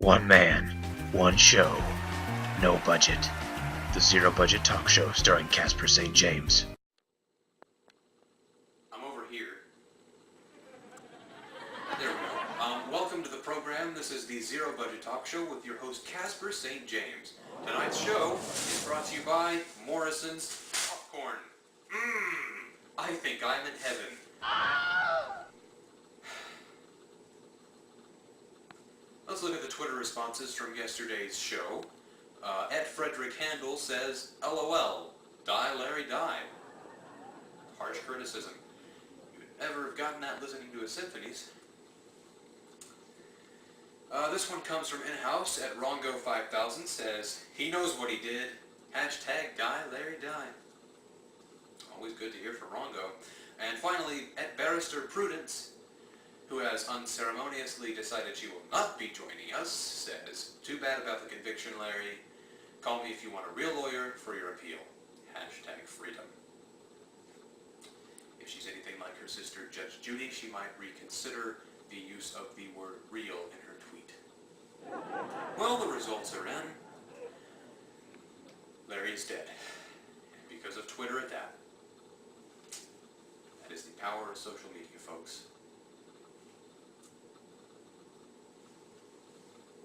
One man, one show, no budget. The Zero Budget Talk Show starring Casper St. James. I'm over here. There we go. Welcome to the program. This is the Zero Budget Talk Show with your host Casper St. James. Tonight's show is brought to you by Morrison's Popcorn. I think I'm in heaven. Let's look at the Twitter responses from yesterday's show. Ed Frederick Handel says, LOL, die Larry die. Harsh criticism. You would never have gotten that listening to his symphonies. This one comes from In-House at Rongo5000 says, he knows what he did. Hashtag die Larry die. Always good to hear from Rongo. And finally, at Barrister Prudence, who has unceremoniously decided she will not be joining us, says, too bad about the conviction, Larry. Call me if you want a real lawyer for your appeal. Hashtag freedom. If she's anything like her sister, Judge Judy, she might reconsider the use of the word real in her tweet. Well, the results are in. Larry is dead. And because of Twitter at that. That is the power of social media, folks.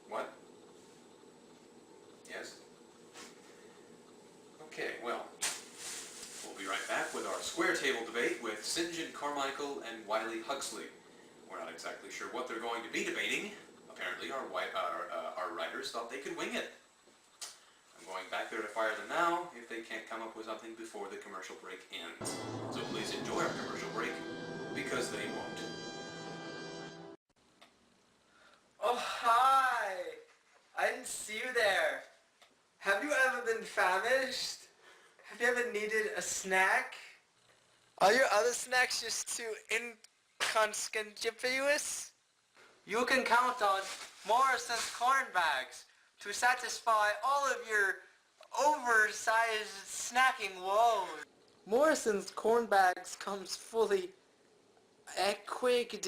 What? Yes? Okay, well, we'll be right back with our square table debate with St. Carmichael and Wiley Huxley. We're not exactly sure what they're going to be debating. Apparently our writers thought they could wing it. I'm going back there to fire them now if they can't come up with something before the commercial break ends. So please enjoy our commercial break, because they won't. Oh, hi! I didn't see you there. Have you ever been famished? Have you ever needed a snack? Are your other snacks just too inconspicuous? You can count on Morrison's corn bags to satisfy all of your oversized snacking woes. Morrison's corn bags comes fully equipped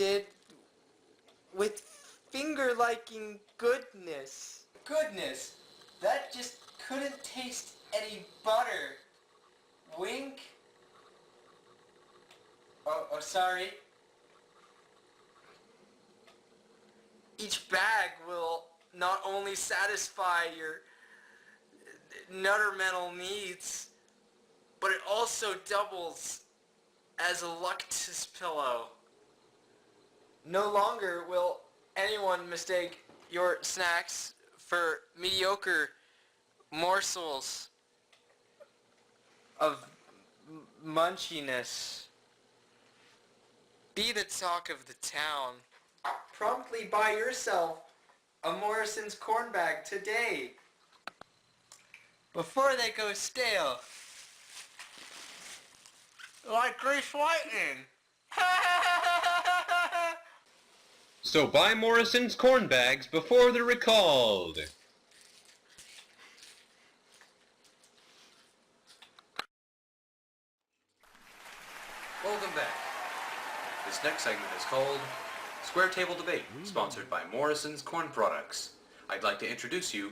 with finger-liking goodness. Goodness, that just couldn't taste any butter. Wink. Oh, sorry. Each bag will not only satisfy your nutrimental needs, but it also doubles as a Luctus pillow. No longer will anyone mistake your snacks for mediocre morsels of munchiness. Be the talk of the town. Promptly buy yourself a Morrison's corn bag today, before they go stale. Like grease lightning. So buy Morrison's corn bags before they're recalled. Welcome back. This next segment is called Square Table Debate, sponsored by Morrison's Corn Products. I'd like to introduce you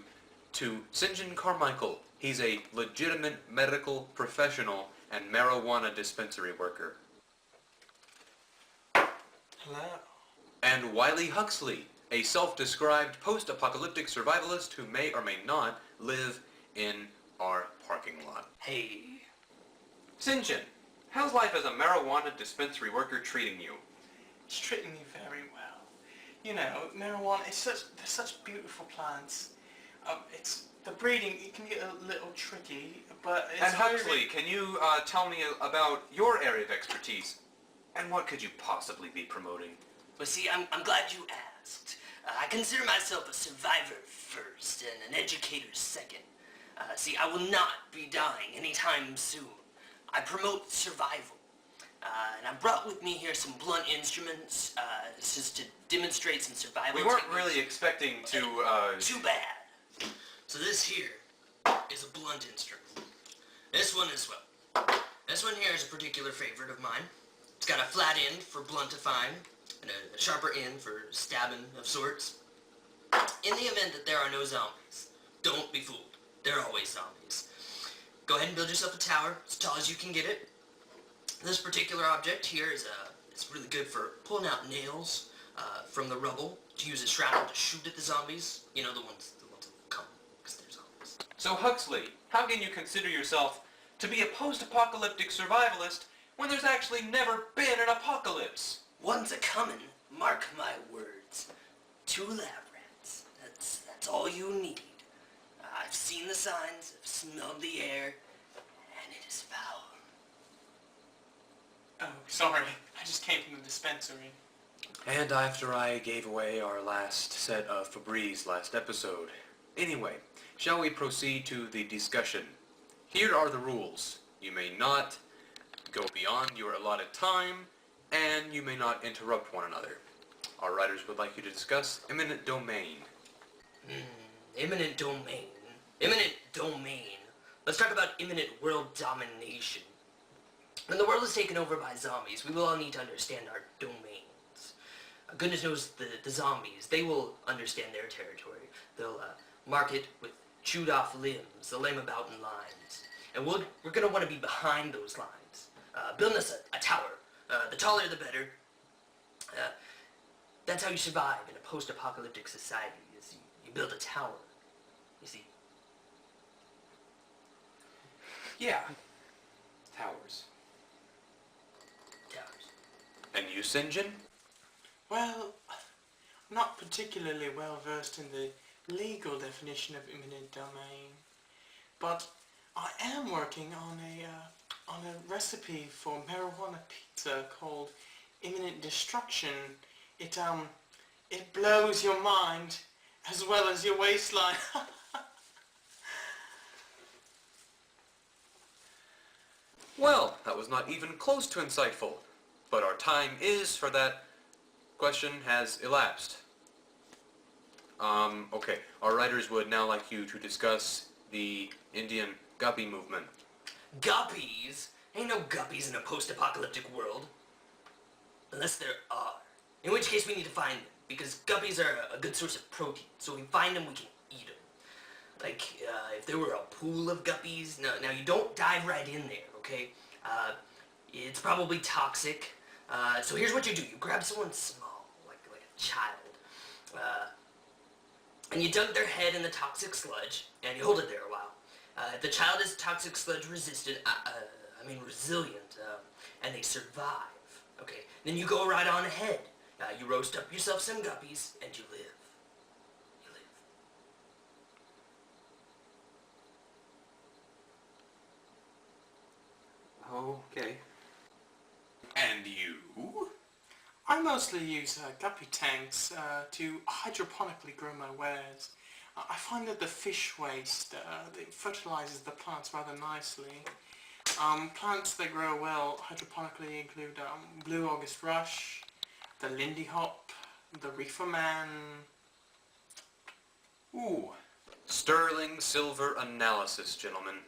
to St. Carmichael. He's a legitimate medical professional and marijuana dispensary worker. Hello. And Wiley Huxley, a self-described post-apocalyptic survivalist who may or may not live in our parking lot. Hey. St. How's life as a marijuana dispensary worker treating you? It's treating me very well. You know, marijuana is they're such beautiful plants. It's the breeding. It can get a little tricky, but it's And Huxley, can you tell me about your area of expertise? And what could you possibly be promoting? Well, see, I'm glad you asked. I consider myself a survivor first and an educator second. See, I will not be dying anytime soon. I promote survival. And I brought with me here some blunt instruments, just to demonstrate some survival We weren't techniques. really expecting to, Too bad. So this here is a blunt instrument. This one as well. This one here is a particular favorite of mine. It's got a flat end for bluntifying, and a sharper end for stabbing of sorts. In the event that there are no zombies, don't be fooled. There are always zombies. Go ahead and build yourself a tower as tall as you can get it. This particular object here is it's really good for pulling out nails from the rubble to use as shrapnel to shoot at the zombies. You know, the ones that come because they're zombies. So Huxley, how can you consider yourself to be a post-apocalyptic survivalist when there's actually never been an apocalypse? One's a-comin', mark my words. 2 lab rats. That's all you need. I've seen the signs, I've smelled the air, and it is foul. Oh, sorry. I just came from the dispensary. And after I gave away our last set of Febreze last episode. Anyway, shall we proceed to the discussion? Here are the rules. You may not go beyond your allotted time, and you may not interrupt one another. Our writers would like you to discuss eminent domain. Eminent domain. Eminent domain. Let's talk about imminent world domination. When the world is taken over by zombies, we will all need to understand our domains. Goodness knows the zombies, they will understand their territory. They'll mark it with chewed off limbs. They'll lay them about in lines. And we're going to want to be behind those lines. Building us a tower. The taller the better. That's how you survive in a post-apocalyptic society, is you build a tower. You see? Yeah. Towers. Towers. And you, St. Well, I'm not particularly well versed in the legal definition of eminent domain, but I am working on a recipe for marijuana pizza called Imminent Destruction. It blows your mind as well as your waistline. Well, that was not even close to insightful. But our time is for that question has elapsed. Okay. Our writers would now like you to discuss the Indian Guppy movement. Guppies? Ain't no guppies in a post-apocalyptic world. Unless there are. In which case we need to find them. Because guppies are a good source of protein. So if we find them, we can eat them. Like, if there were a pool of guppies... Now you don't dive right in there, okay? It's probably toxic. So here's what you do. You grab someone small, like a child. And you dunk their head in the toxic sludge, and you hold it there a while. If the child is toxic sludge resistant, resilient, and they survive, okay, then you go right on ahead. You roast up yourself some guppies, and you live. You live. Okay. And you? I mostly use guppy tanks to hydroponically grow my wares. I find that the fish waste that fertilizes the plants rather nicely. Plants that grow well hydroponically include Blue August Rush, the Lindy Hop, the Reefer Man. Ooh. Sterling silver analysis, gentlemen.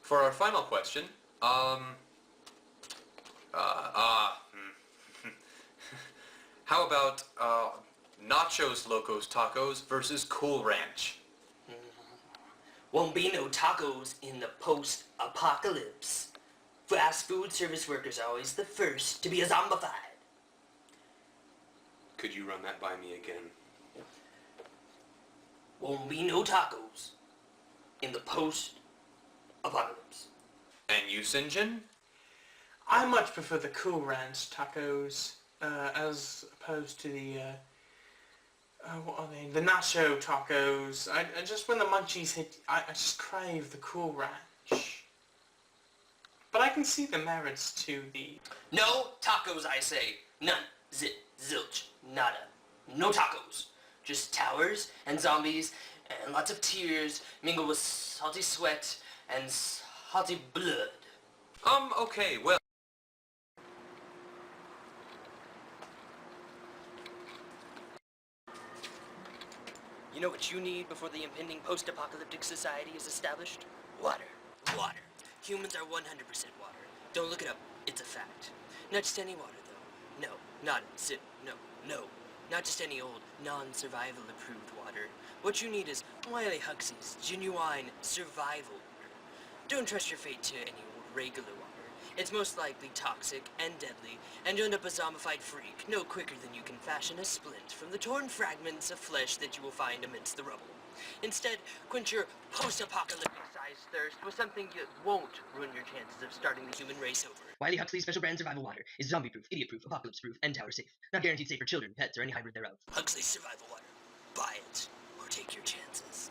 For our final question, how about Nachos Locos Tacos versus Cool Ranch? Won't be no tacos in the post-apocalypse. Fast food service workers are always the first to be zombified. Could you run that by me again? Won't be no tacos in the post-apocalypse. And you, St. I much prefer the Cool Ranch tacos as opposed to the what are they? The nacho tacos. I just, when the munchies hit, I just crave the Cool Ranch. But I can see the merits to the... No tacos, I say. None. Zit. Zilch. Nada. No tacos. Just towers and zombies and lots of tears mingled with salty sweat and salty blood. Okay, well... You know what you need before the impending post-apocalyptic society is established? Water. Water. Humans are 100% water. Don't look it up. It's a fact. Not just any water, though. No. Not sit. No. No. Not just any old, non-survival approved water. What you need is Wiley Huxley's genuine survival water. Don't trust your fate to any regular water. It's most likely toxic and deadly, and you'll end up a zombified freak no quicker than you can fashion a splint from the torn fragments of flesh that you will find amidst the rubble. Instead, quench your post-apocalyptic-sized thirst with something that won't ruin your chances of starting the human race over. Wiley Huxley's special brand survival water is zombie-proof, idiot-proof, apocalypse-proof, and tower-safe. Not guaranteed safe for children, pets, or any hybrid thereof. Huxley's survival water. Buy it, or take your chances.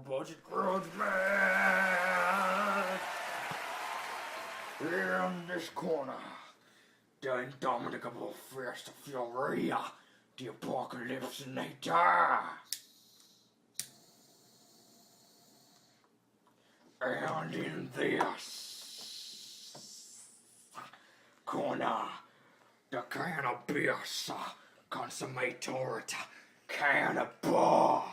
Budget grudge man in this corner, the indomitable fist of fury, the apocalypse nature, and in this corner, the cannabis consummator cannibal.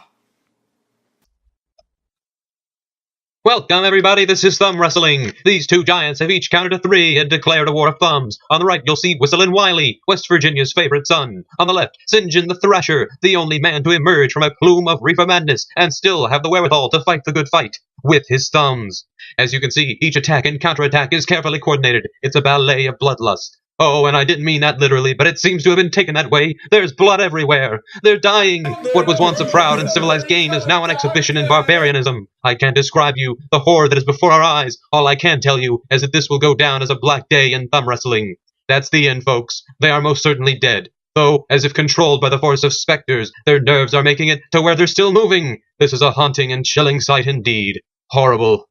Welcome, everybody. This is Thumb Wrestling. These two giants have each counted to 3 and declared a war of thumbs. On the right, you'll see Whistling Wiley, West Virginia's favorite son. On the left, St. John the Thrasher, the only man to emerge from a plume of reefer madness and still have the wherewithal to fight the good fight with his thumbs. As you can see, each attack and counterattack is carefully coordinated. It's a ballet of bloodlust. Oh, and I didn't mean that literally, but it seems to have been taken that way. There's blood everywhere. They're dying. What was once a proud and civilized game is now an exhibition in barbarianism. I can't describe you the horror that is before our eyes. All I can tell you is that this will go down as a black day in thumb wrestling. That's the end, folks. They are most certainly dead. Though, as if controlled by the force of specters, their nerves are making it to where they're still moving. This is a haunting and chilling sight indeed. Horrible.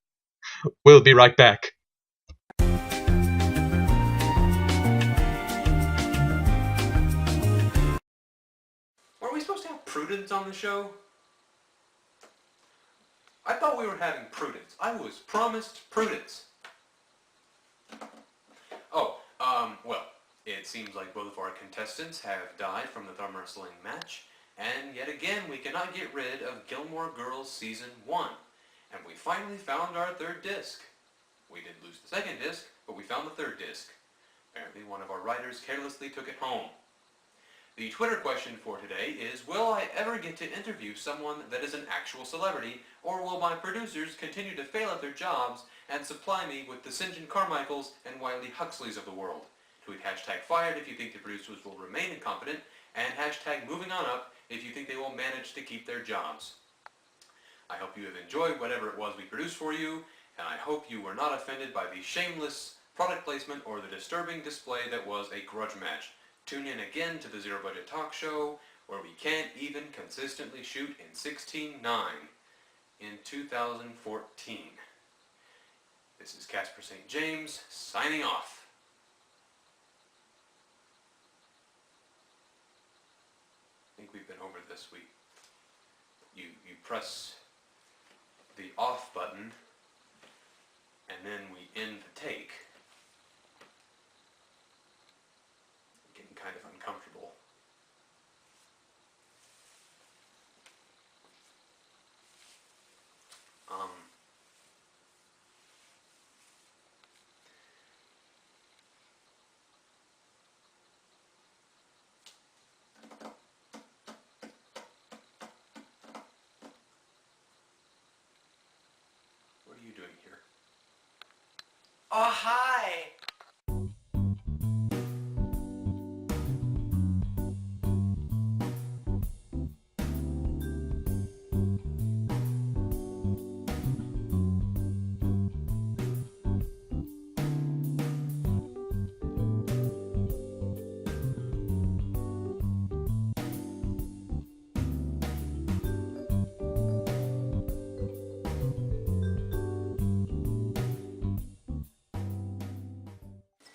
We'll be right back. Are we supposed to have Prudence on the show? I thought we were having Prudence. I was promised Prudence. Oh, well, it seems like both of our contestants have died from the thumb wrestling match, and yet again we cannot get rid of Gilmore Girls Season 1. And we finally found our third disc. We did lose the second disc, but we found the third disc. Apparently one of our writers carelessly took it home. The Twitter question for today is, will I ever get to interview someone that is an actual celebrity, or will my producers continue to fail at their jobs and supply me with the St. John Carmichaels and Wiley Huxleys of the world? Tweet #fired if you think the producers will remain incompetent, and #moving on up if you think they will manage to keep their jobs. I hope you have enjoyed whatever it was we produced for you, and I hope you were not offended by the shameless product placement or the disturbing display that was a grudge match. Tune in again to the Zero Budget Talk Show, where we can't even consistently shoot in 16:9 in 2014. This is Casper St. James, signing off. I think we've been over this week. You press the off button, and then we end the take. Getting kind of uncomfortable. What are you doing here? Oh, hi!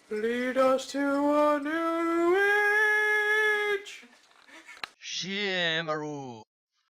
Lead us to a new age! Shimaru.